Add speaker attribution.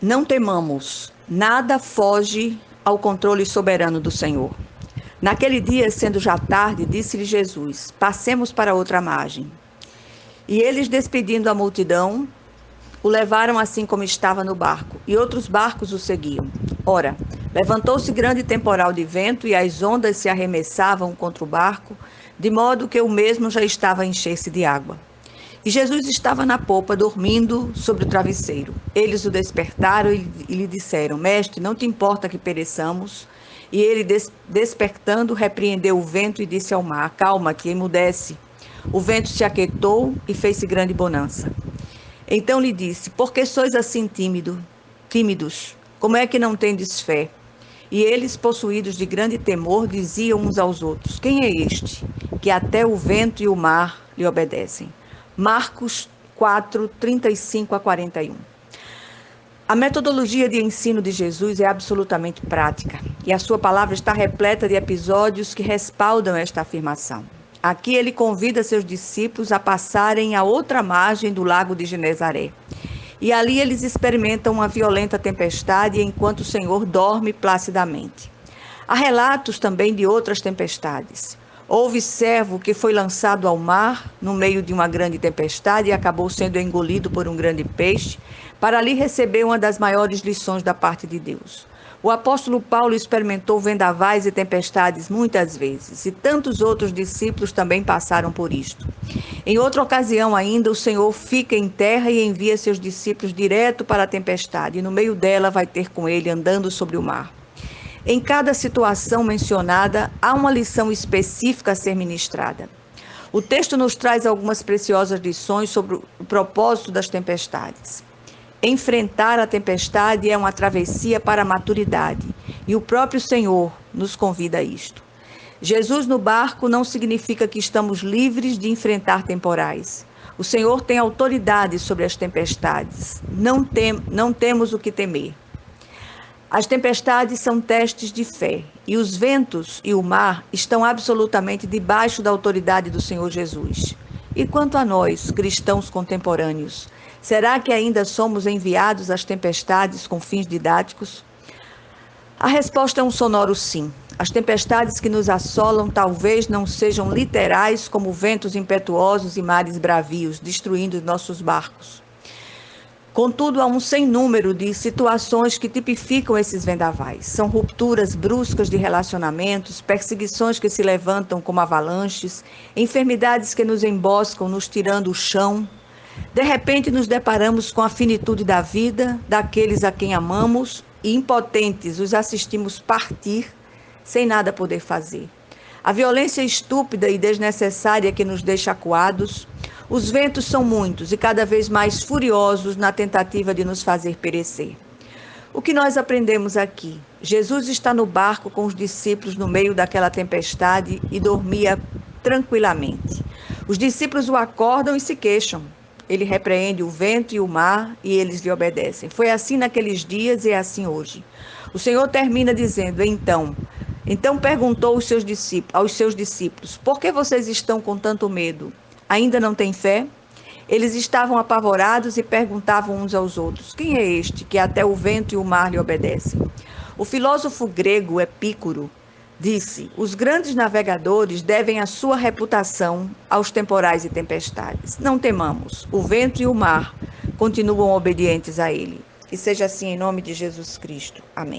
Speaker 1: Não temamos, nada foge ao controle soberano do Senhor. Naquele dia, sendo já tarde, disse-lhe Jesus: passemos para outra margem. E eles, despedindo a multidão, o levaram assim como estava no barco, e outros barcos o seguiam. Ora, levantou-se grande temporal de vento, e as ondas se arremessavam contra o barco, de modo que o mesmo já estava a encher-se de água. E Jesus estava na popa, dormindo sobre o travesseiro. Eles o despertaram e lhe disseram: Mestre, não te importa que pereçamos? E ele, despertando, repreendeu o vento e disse ao mar: Acalma-te, emudece. O vento se aquietou e fez-se grande bonança. Então lhe disse: Por que sois assim tímidos? Como é que não tendes fé? E eles, possuídos de grande temor, diziam uns aos outros: Quem é este, que até o vento e o mar lhe obedecem? Marcos 4, 35 a 41. A metodologia de ensino de Jesus é absolutamente prática, e a sua palavra está repleta de episódios que respaldam esta afirmação. Aqui ele convida seus discípulos a passarem à outra margem do lago de Genezaré. E ali eles experimentam uma violenta tempestade enquanto o Senhor dorme placidamente. Há relatos também de outras tempestades. Houve servo que foi lançado ao mar no meio de uma grande tempestade e acabou sendo engolido por um grande peixe, para ali receber uma das maiores lições da parte de Deus. O apóstolo Paulo experimentou vendavais e tempestades muitas vezes, e tantos outros discípulos também passaram por isto. Em outra ocasião ainda, o Senhor fica em terra e envia seus discípulos direto para a tempestade, e no meio dela vai ter com ele andando sobre o mar. Em cada situação mencionada, há uma lição específica a ser ministrada. O texto nos traz algumas preciosas lições sobre o propósito das tempestades. Enfrentar a tempestade é uma travessia para a maturidade, e o próprio Senhor nos convida a isto. Jesus no barco não significa que estamos livres de enfrentar temporais. O Senhor tem autoridade sobre as tempestades. Não temos o que temer. As tempestades são testes de fé, e os ventos e o mar estão absolutamente debaixo da autoridade do Senhor Jesus. E quanto a nós, cristãos contemporâneos, será que ainda somos enviados às tempestades com fins didáticos? A resposta é um sonoro sim. As tempestades que nos assolam talvez não sejam literais como ventos impetuosos e mares bravios, destruindo nossos barcos. Contudo, há um sem número de situações que tipificam esses vendavais. São rupturas bruscas de relacionamentos, perseguições que se levantam como avalanches, enfermidades que nos emboscam, nos tirando o chão. De repente, nos deparamos com a finitude da vida, daqueles a quem amamos, e impotentes os assistimos partir, sem nada poder fazer. A violência estúpida e desnecessária que nos deixa acuados. Os ventos são muitos e cada vez mais furiosos na tentativa de nos fazer perecer. O que nós aprendemos aqui? Jesus está no barco com os discípulos no meio daquela tempestade e dormia tranquilamente. Os discípulos o acordam e se queixam. Ele repreende o vento e o mar e eles lhe obedecem. Foi assim naqueles dias e é assim hoje. O Senhor termina dizendo: Então perguntou aos seus discípulos: Por que vocês estão com tanto medo? Ainda não têm fé? Eles estavam apavorados e perguntavam uns aos outros: Quem é este que até o vento e o mar lhe obedecem? O filósofo grego Epicuro disse: Os grandes navegadores devem a sua reputação aos temporais e tempestades. Não temamos, o vento e o mar continuam obedientes a ele. Que seja assim em nome de Jesus Cristo. Amém.